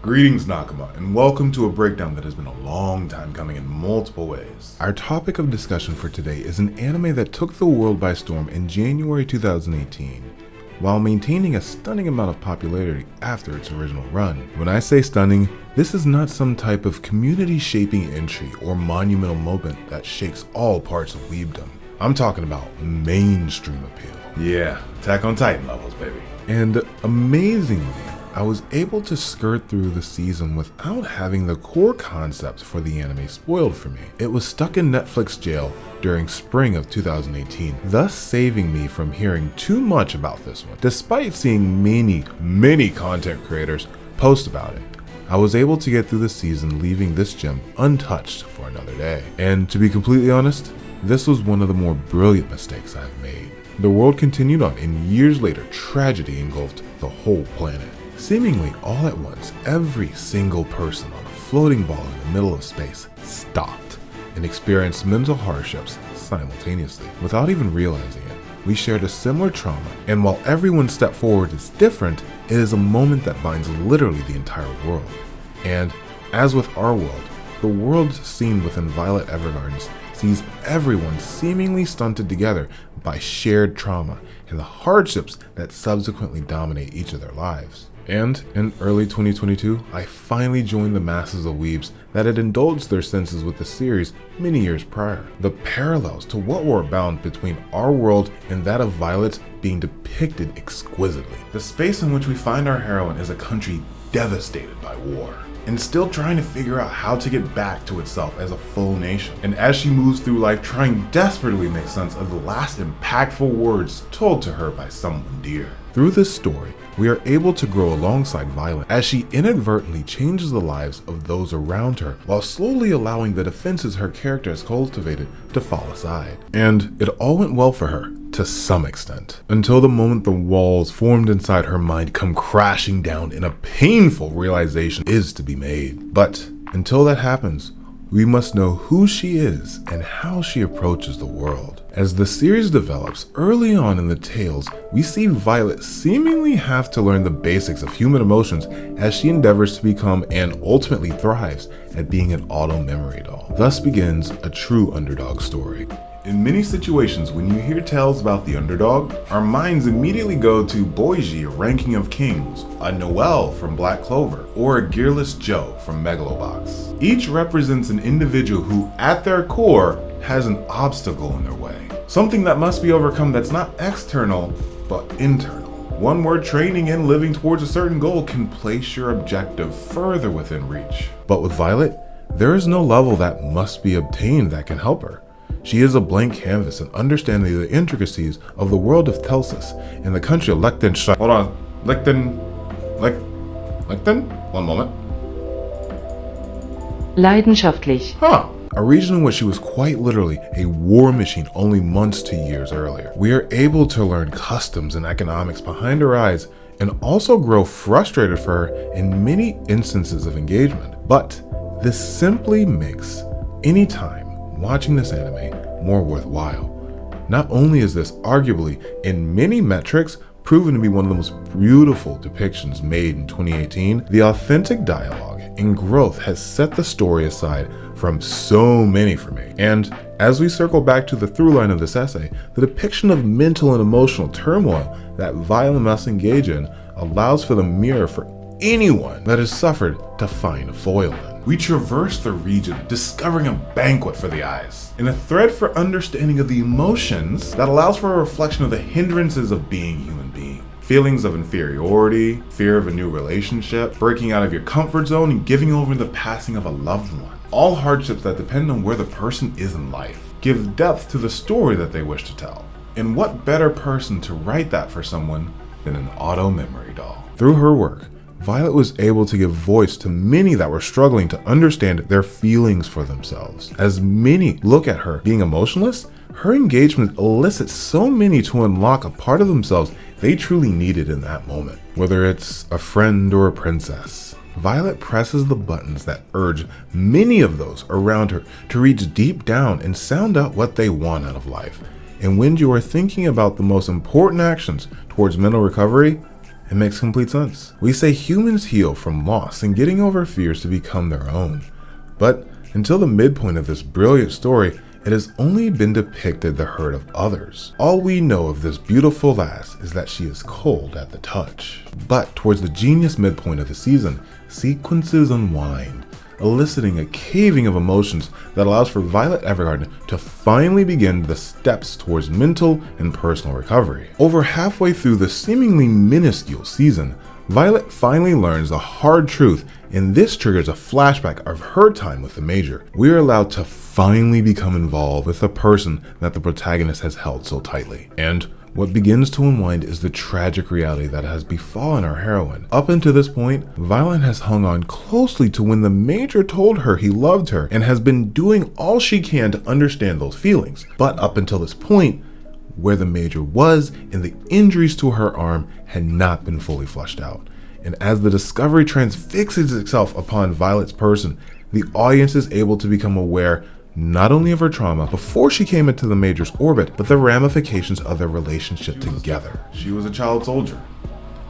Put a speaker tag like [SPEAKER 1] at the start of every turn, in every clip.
[SPEAKER 1] Greetings Nakama, and welcome to a breakdown that has been a long time coming in multiple ways. Our topic of discussion for today is an anime that took the world by storm in January 2018, while maintaining a stunning amount of popularity after its original run. When I say stunning, this is not some type of community-shaping entry or monumental moment that shakes all parts of weebdom. I'm talking about mainstream appeal. Yeah, Attack on Titan levels, baby. And amazingly, I was able to skirt through the season without having the core concepts for the anime spoiled for me. It was stuck in Netflix jail during spring of 2018, thus saving me from hearing too much about this one. Despite seeing many content creators post about it, I was able to get through the season leaving this gem untouched for another day. And to be completely honest, this was one of the more brilliant mistakes I've made. The world continued on, and years later, tragedy engulfed the whole planet. Seemingly all at once, every single person on a floating ball in the middle of space stopped and experienced mental hardships simultaneously. Without even realizing it, we shared a similar trauma, and while everyone's step forward is different, it is a moment that binds literally the entire world. And as with our world, the world seen within Violet Evergardens sees everyone seemingly stunted together by shared trauma and the hardships that subsequently dominate each of their lives. And in early 2022, I finally joined the masses of weebs that had indulged their senses with the series many years prior. The parallels to what were abound between our world and that of Violet's being depicted exquisitely. The space in which we find our heroine is a country devastated by war, and still trying to figure out how to get back to itself as a full nation. And as she moves through life trying desperately to make sense of the last impactful words told to her by someone dear. Through this story, we are able to grow alongside Violet as she inadvertently changes the lives of those around her while slowly allowing the defenses her character has cultivated to fall aside. And it all went well for her, to some extent, until the moment the walls formed inside her mind come crashing down and a painful realization is to be made. But until that happens, we must know who she is and how she approaches the world. As the series develops, early on in the tales, we see Violet seemingly have to learn the basics of human emotions as she endeavors to become and ultimately thrives at being an auto memory doll. Thus begins a true underdog story. In many situations, when you hear tales about the underdog, our minds immediately go to Boiji, Ranking of Kings, a Noelle from Black Clover, or a Gearless Joe from Megalobox. Each represents an individual who, at their core, has an obstacle in their way. Something that must be overcome that's not external, but internal. One where training and living towards a certain goal can place your objective further within reach. But with Violet, there is no level that must be obtained that can help her. She is a blank canvas and understanding the intricacies of the world of Telsus and the country of Liechtenstein. Hold on. Lichten? One moment.
[SPEAKER 2] Leidenschaftlich.
[SPEAKER 1] A region in which she was quite literally a war machine only months to years earlier. We are able to learn customs and economics behind her eyes and also grow frustrated for her in many instances of engagement. But this simply makes any time watching this anime more worthwhile. Not only is this arguably, in many metrics, proven to be one of the most beautiful depictions made in 2018, the authentic dialogue and growth has set the story aside from so many for me. And as we circle back to the through line of this essay, the depiction of mental and emotional turmoil that Violet must engage in allows for the mirror for anyone that has suffered to find a foil in. We traverse the region, discovering a banquet for the eyes, and a thread for understanding of the emotions that allows for a reflection of the hindrances of being human being. Feelings of inferiority, fear of a new relationship, breaking out of your comfort zone, and giving over the passing of a loved one. All hardships that depend on where the person is in life. Give depth to the story that they wish to tell. And what better person to write that for someone than an auto memory doll? Through her work, Violet was able to give voice to many that were struggling to understand their feelings for themselves. As many look at her being emotionless, her engagement elicits so many to unlock a part of themselves they truly needed in that moment. Whether it's a friend or a princess, Violet presses the buttons that urge many of those around her to reach deep down and sound out what they want out of life. And when you are thinking about the most important actions towards mental recovery, It makes complete sense. We say humans heal from loss and getting over fears to become their own. But until the midpoint of this brilliant story, it has only been depicted the hurt of others. All we know of this beautiful lass is that she is cold at the touch. But towards the genius midpoint of the season, sequences unwind, eliciting a caving of emotions that allows for Violet Evergarden to finally begin the steps towards mental and personal recovery. Over halfway through the seemingly minuscule season, Violet finally learns the hard truth, and this triggers a flashback of her time with the Major. We are allowed to finally become involved with the person that the protagonist has held so tightly. And what begins to unwind is the tragic reality that has befallen our heroine. Up until this point, Violet has hung on closely to when the Major told her he loved her and has been doing all she can to understand those feelings. But up until this point, where the Major was and the injuries to her arm had not been fully flushed out. And as the discovery transfixes itself upon Violet's person, the audience is able to become aware not only of her trauma before she came into the Major's orbit, but the ramifications of their relationship together. She was a child soldier,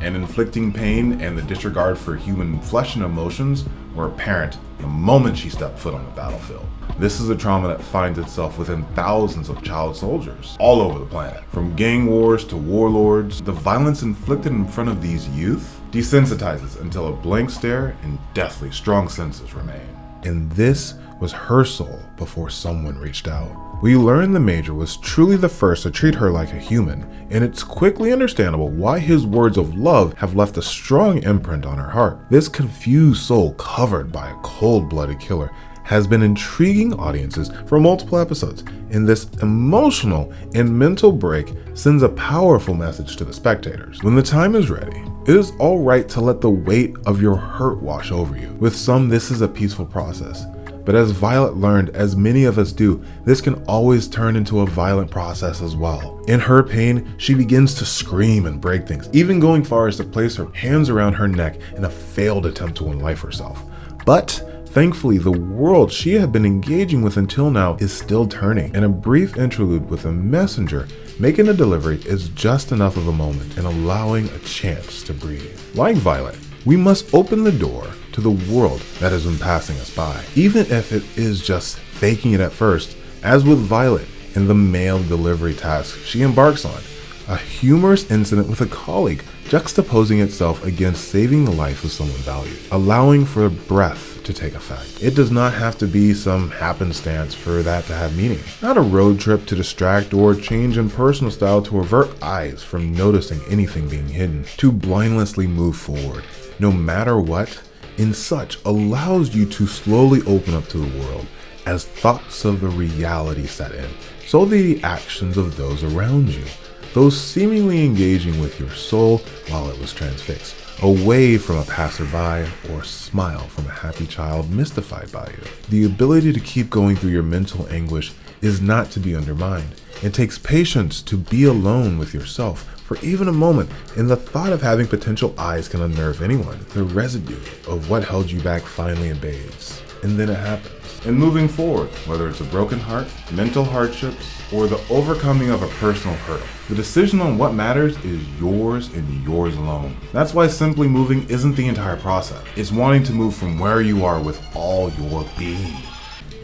[SPEAKER 1] and inflicting pain and the disregard for human flesh and emotions were apparent the moment she stepped foot on the battlefield. This is a trauma that finds itself within thousands of child soldiers all over the planet. From gang wars to warlords, the violence inflicted in front of these youth desensitizes until a blank stare and deathly strong senses remain. And this was her soul before someone reached out. We learn the Major was truly the first to treat her like a human, and it's quickly understandable why his words of love have left a strong imprint on her heart. This confused soul covered by a cold-blooded killer has been intriguing audiences for multiple episodes, and this emotional and mental break sends a powerful message to the spectators. When the time is ready, it is alright to let the weight of your hurt wash over you. With some, this is a peaceful process. But as Violet learned, as many of us do, this can always turn into a violent process as well. In her pain, she begins to scream and break things, even going far as to place her hands around her neck in a failed attempt to unlife herself. But thankfully, the world she had been engaging with until now is still turning, and a brief interlude with a messenger making a delivery is just enough of a moment and allowing a chance to breathe. Like Violet, we must open the door to the world that has been passing us by, even if it is just faking it at first, as with Violet in the mail delivery task she embarks on, a humorous incident with a colleague juxtaposing itself against saving the life of someone valued, allowing for breath to take effect. It does not have to be some happenstance for that to have meaning. Not a road trip to distract or change in personal style to avert eyes from noticing anything being hidden, to blindlessly move forward, no matter what, in such allows you to slowly open up to the world as thoughts of the reality set in, so the actions of those around you, those seemingly engaging with your soul while it was transfixed, away from a passerby or smile from a happy child mystified by you. The ability to keep going through your mental anguish is not to be undermined. It takes patience to be alone with yourself for even a moment, and the thought of having potential eyes can unnerve anyone. The residue of what held you back finally abates, and then it happens. And moving forward, whether it's a broken heart, mental hardships, or the overcoming of a personal hurdle, the decision on what matters is yours and yours alone. That's why simply moving isn't the entire process. It's wanting to move from where you are with all your being.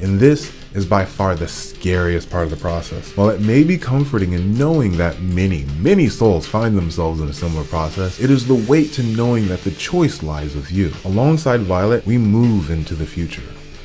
[SPEAKER 1] And this is by far the scariest part of the process. While it may be comforting in knowing that many souls find themselves in a similar process, it is the weight to knowing that the choice lies with you. Alongside Violet, we move into the future.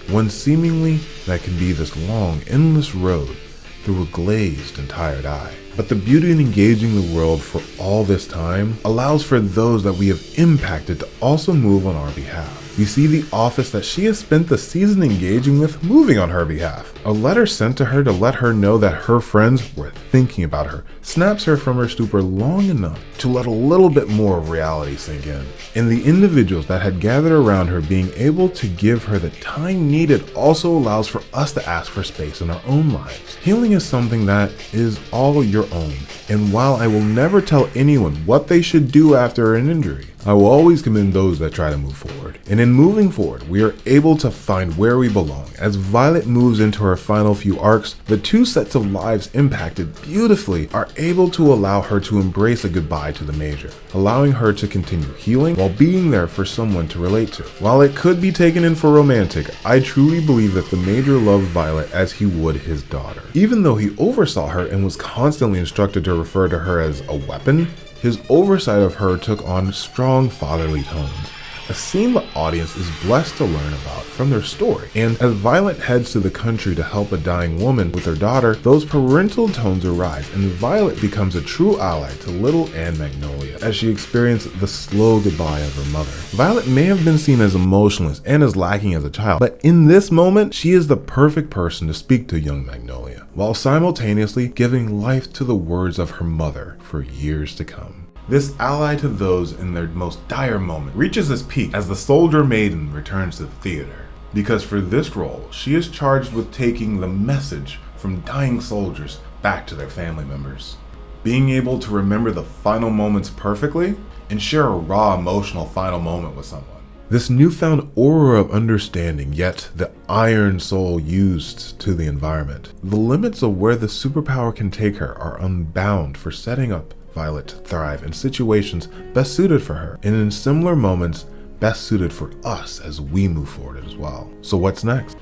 [SPEAKER 1] One seemingly that can be this long, endless road through a glazed and tired eye. But the beauty in engaging the world for all this time allows for those that we have impacted to also move on our behalf. We see the office that she has spent the season engaging with moving on her behalf. A letter sent to her to let her know that her friends were thinking about her snaps her from her stupor long enough to let a little bit more of reality sink in. And the individuals that had gathered around her being able to give her the time needed also allows for us to ask for space in our own lives. Healing is something that is all your own. And while I will never tell anyone what they should do after an injury, I will always commend those that try to move forward. And in moving forward, we are able to find where we belong. As Violet moves into her final few arcs, the two sets of lives impacted beautifully are able to allow her to embrace a goodbye to the Major, allowing her to continue healing while being there for someone to relate to. While it could be taken in for romantic, I truly believe that the Major loved Violet as he would his daughter. Even though he oversaw her and was constantly instructed to refer to her as a weapon, his oversight of her took on strong fatherly tones, a scene the audience is blessed to learn about from their story. And as Violet heads to the country to help a dying woman with her daughter, those parental tones arise and Violet becomes a true ally to little Anne Magnolia as she experienced the slow goodbye of her mother. Violet may have been seen as emotionless and as lacking as a child, but in this moment, she is the perfect person to speak to young Magnolia, while simultaneously giving life to the words of her mother for years to come. This ally to those in their most dire moment reaches its peak as the soldier maiden returns to the theater. Because for this role, she is charged with taking the message from dying soldiers back to their family members. Being able to remember the final moments perfectly and share a raw emotional final moment with someone. This newfound aura of understanding, yet the iron soul used to the environment. The limits of where the superpower can take her are unbound for setting up Violet to thrive in situations best suited for her, and in similar moments best suited for us as we move forward as well. So what's next?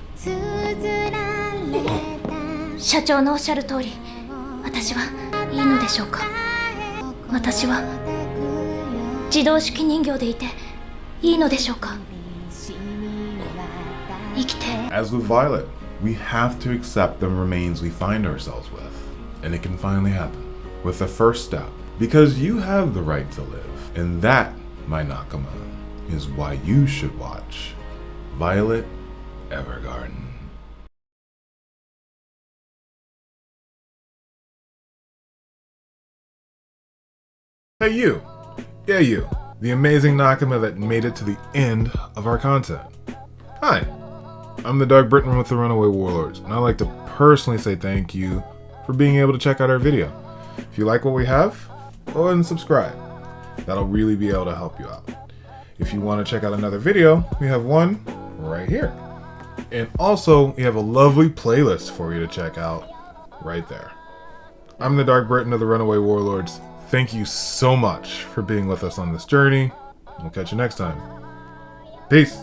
[SPEAKER 2] 社長のおっしゃる通り、私はいいのでしょうか。私は自動式人形でいていいのでしょうか。生きて。
[SPEAKER 1] As with Violet, we have to accept the remains we find ourselves with, and it can finally happen with the first step. Because you have the right to live, and that, my Nakama, is why you should watch Violet Evergarden. Hey you! Yeah you! The amazing Nakama that made it to the end of our content. Hi! I'm the Dark Briton with the Runaway Warlords, and I'd like to personally say thank you for being able to check out our video. If you like what we have, go ahead and subscribe. That'll really be able to help you out. If you want to check out another video, we have one right here. And also, we have a lovely playlist for you to check out right there. I'm the Dark Briton of the Runaway Warlords. Thank you so much for being with us on this journey. We'll catch you next time. Peace.